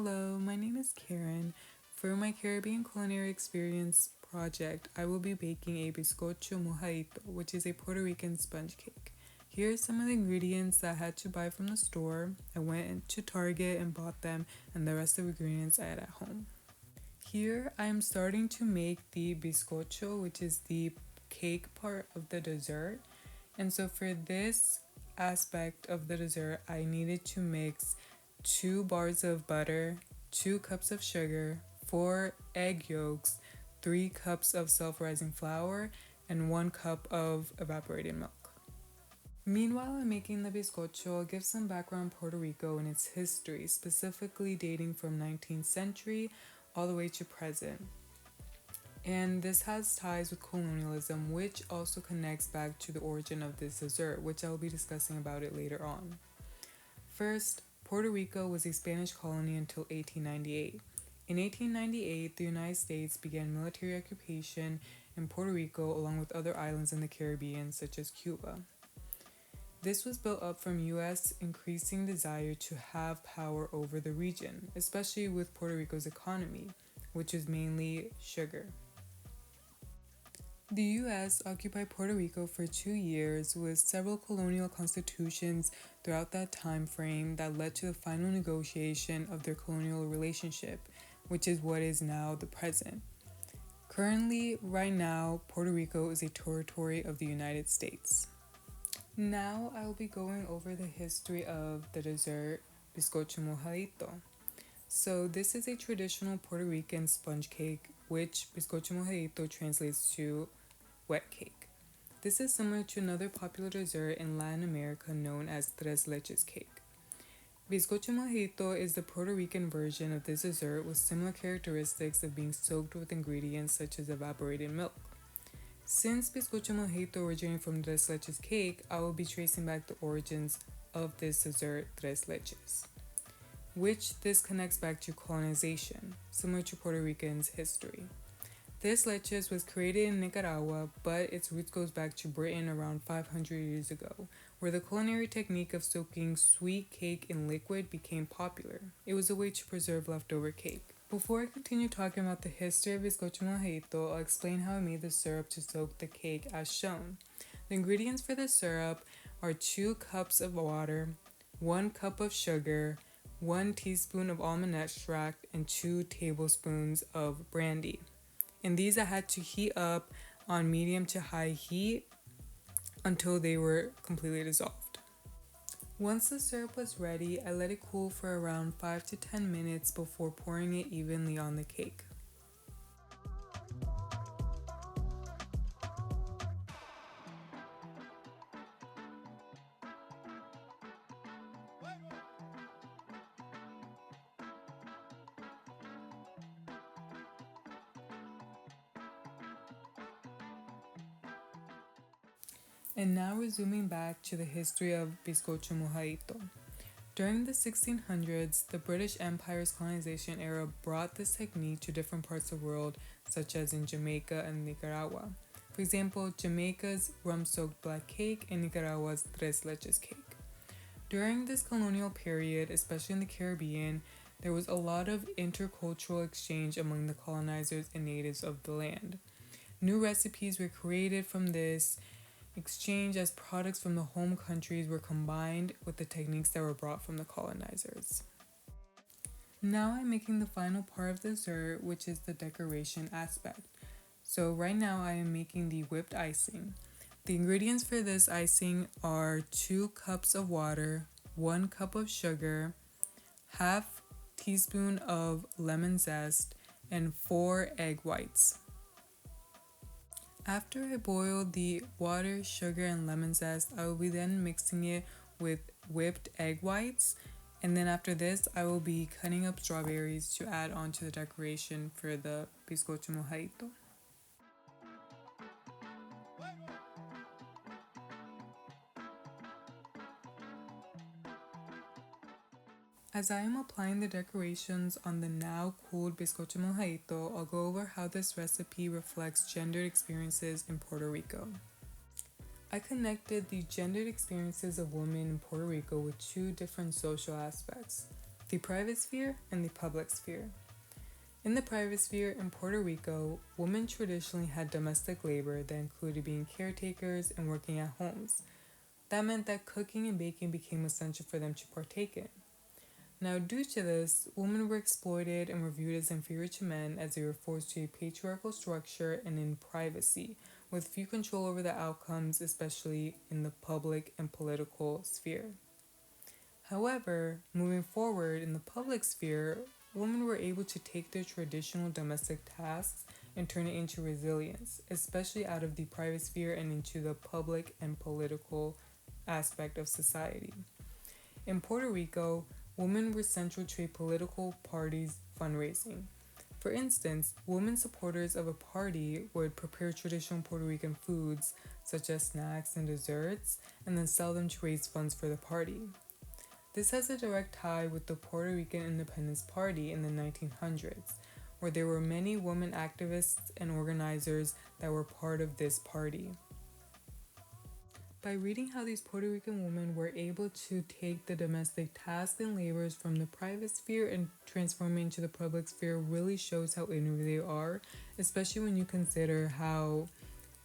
Hello, my name is Karen. For my Caribbean Culinary Experience project, I will be baking a bizcocho mojadito, which is a Puerto Rican sponge cake. Here are some of the ingredients that I had to buy from the store. I went to Target and bought them, and the rest of the ingredients I had at home. Here I am starting to make the bizcocho, which is the cake part of the dessert. And so for this aspect of the dessert, I needed to mix 2 bars of butter, 2 cups of sugar, 4 egg yolks, 3 cups of self-rising flour, and 1 cup of evaporated milk. Meanwhile, I'm making the bizcocho. I'll give some background on Puerto Rico and its history, specifically dating from 19th century all the way to present. And this has ties with colonialism, which also connects back to the origin of this dessert, which I'll be discussing about it later on. First, Puerto Rico was a Spanish colony until 1898. In 1898, the United States began military occupation in Puerto Rico along with other islands in the Caribbean, such as Cuba. This was built up from U.S. increasing desire to have power over the region, especially with Puerto Rico's economy, which is mainly sugar. The U.S. occupied Puerto Rico for 2 years with several colonial constitutions throughout that time frame that led to the final negotiation of their colonial relationship, which is what is now the present. Currently, right now, Puerto Rico is a territory of the United States. Now I will be going over the history of the dessert bizcocho mojadito. So this is a traditional Puerto Rican sponge cake, which bizcocho mojadito translates to wet cake. This is similar to another popular dessert in Latin America known as tres leches cake. Bizcocho mojadito is the Puerto Rican version of this dessert with similar characteristics of being soaked with ingredients such as evaporated milk. Since bizcocho mojadito originated from tres leches cake, I will be tracing back the origins of this dessert tres leches, which this connects back to colonization, similar to Puerto Rican's history. Tres leches was created in Nicaragua, but its roots goes back to Britain around 500 years ago, where the culinary technique of soaking sweet cake in liquid became popular. It was a way to preserve leftover cake. Before I continue talking about the history of bizcocho mojadito, I'll explain how I made the syrup to soak the cake as shown. The ingredients for the syrup are 2 cups of water, 1 cup of sugar, 1 teaspoon of almond extract, and 2 tablespoons of brandy. And these I had to heat up on medium to high heat until they were completely dissolved. Once the syrup was ready, I let it cool for around 5 to 10 minutes before pouring it evenly on the cake. And now resuming back to the history of bizcocho mojadito. During the 1600s, the British Empire's colonization era brought this technique to different parts of the world, such as in Jamaica and Nicaragua. For example, Jamaica's rum-soaked black cake and Nicaragua's tres leches cake. During this colonial period, especially in the Caribbean, there was a lot of intercultural exchange among the colonizers and natives of the land. New recipes were created from this exchange as products from the home countries were combined with the techniques that were brought from the colonizers. Now I'm making the final part of the dessert, which is the decoration aspect. So right now I am making the whipped icing. The ingredients for this icing are 2 cups of water, 1 cup of sugar, half teaspoon of lemon zest, and 4 egg whites. After I boil the water, sugar, and lemon zest, I will be then mixing it with whipped egg whites. And then after this, I will be cutting up strawberries to add on to the decoration for the bizcocho mojadito. As I am applying the decorations on the now cooled bizcocho mojadito, I'll go over how this recipe reflects gendered experiences in Puerto Rico. I connected the gendered experiences of women in Puerto Rico with 2 different social aspects. The private sphere and the public sphere. In the private sphere in Puerto Rico, women traditionally had domestic labor that included being caretakers and working at homes. That meant that cooking and baking became essential for them to partake in. Now, due to this, women were exploited and were viewed as inferior to men as they were forced to a patriarchal structure and in privacy, with few control over the outcomes, especially in the public and political sphere. However, moving forward in the public sphere, women were able to take their traditional domestic tasks and turn it into resilience, especially out of the private sphere and into the public and political aspect of society. In Puerto Rico, women were central to a political party's fundraising. For instance, women supporters of a party would prepare traditional Puerto Rican foods, such as snacks and desserts, and then sell them to raise funds for the party. This has a direct tie with the Puerto Rican Independence Party in the 1900s, where there were many women activists and organizers that were part of this party. By reading how these Puerto Rican women were able to take the domestic tasks and labors from the private sphere and transform it into the public sphere really shows how innovative they are, especially when you consider how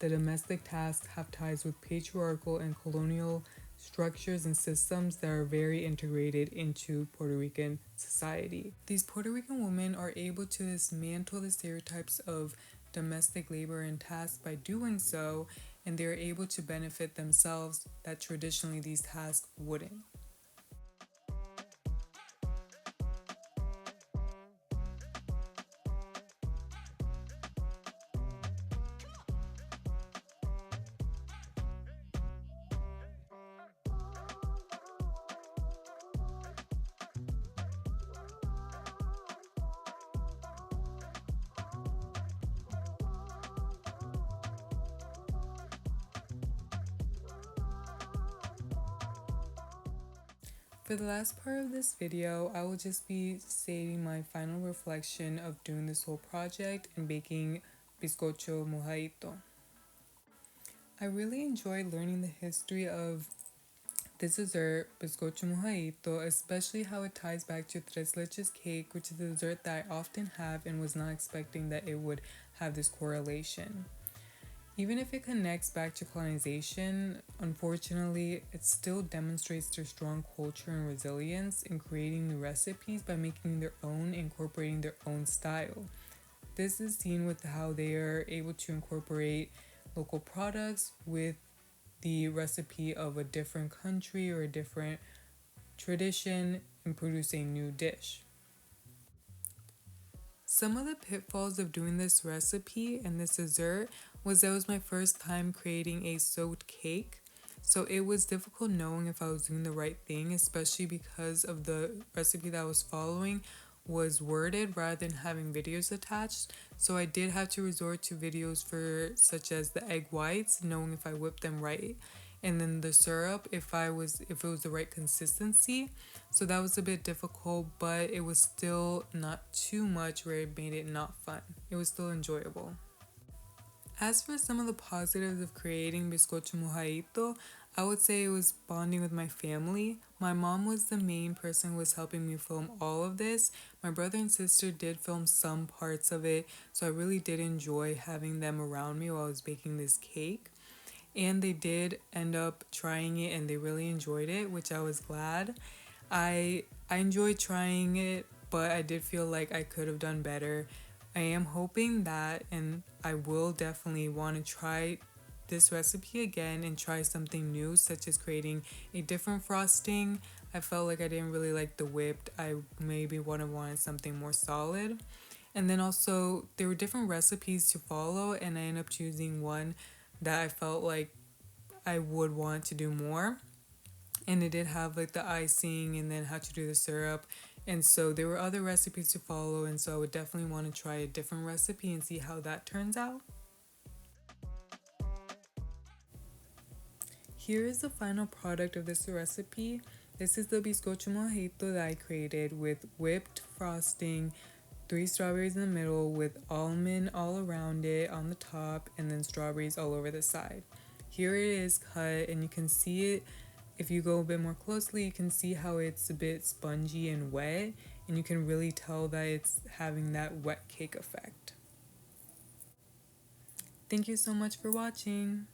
the domestic tasks have ties with patriarchal and colonial structures and systems that are very integrated into Puerto Rican society. These Puerto Rican women are able to dismantle the stereotypes of domestic labor and tasks by doing so, and they're able to benefit themselves that traditionally these tasks wouldn't. For the last part of this video, I will just be stating my final reflection of doing this whole project and baking bizcocho mojadito. I really enjoyed learning the history of this dessert, bizcocho mojadito, especially how it ties back to tres leches cake, which is a dessert that I often have and was not expecting that it would have this correlation. Even if it connects back to colonization, unfortunately, it still demonstrates their strong culture and resilience in creating new recipes by making their own, incorporating their own style. This is seen with how they are able to incorporate local products with the recipe of a different country or a different tradition and produce a new dish. Some of the pitfalls of doing this recipe and this dessert was that it was my first time creating a soaked cake. So it was difficult knowing if I was doing the right thing, especially because of the recipe that I was following was worded rather than having videos attached. So I did have to resort to videos for such as the egg whites, knowing if I whipped them right, and then the syrup if it was the right consistency. So that was a bit difficult, but it was still not too much where it made it not fun. It was still enjoyable. As for some of the positives of creating bizcocho mojadito, I would say it was bonding with my family. My mom was the main person who was helping me film all of this. My brother and sister did film some parts of it, so I really did enjoy having them around me while I was baking this cake. And they did end up trying it and they really enjoyed it, which I was glad. I enjoyed trying it, but I did feel like I could have done better. I am hoping that, and I will definitely want to try this recipe again and try something new, such as creating a different frosting. I felt like I didn't really like the whipped. I maybe would have wanted something more solid. And then also, there were different recipes to follow, and I ended up choosing one that I felt like I would want to do more. And it did have like the icing and then how to do the syrup. And so there were other recipes to follow, and so I would definitely want to try a different recipe and see how that turns out. Here is the final product of this recipe. This is the bizcocho mojito that I created with whipped frosting, 3 strawberries in the middle with almond all around it on the top, and then strawberries all over the side. Here it is cut, and you can see it If you go a bit more closely, you can see how it's a bit spongy and wet, and you can really tell that it's having that wet cake effect. Thank you so much for watching.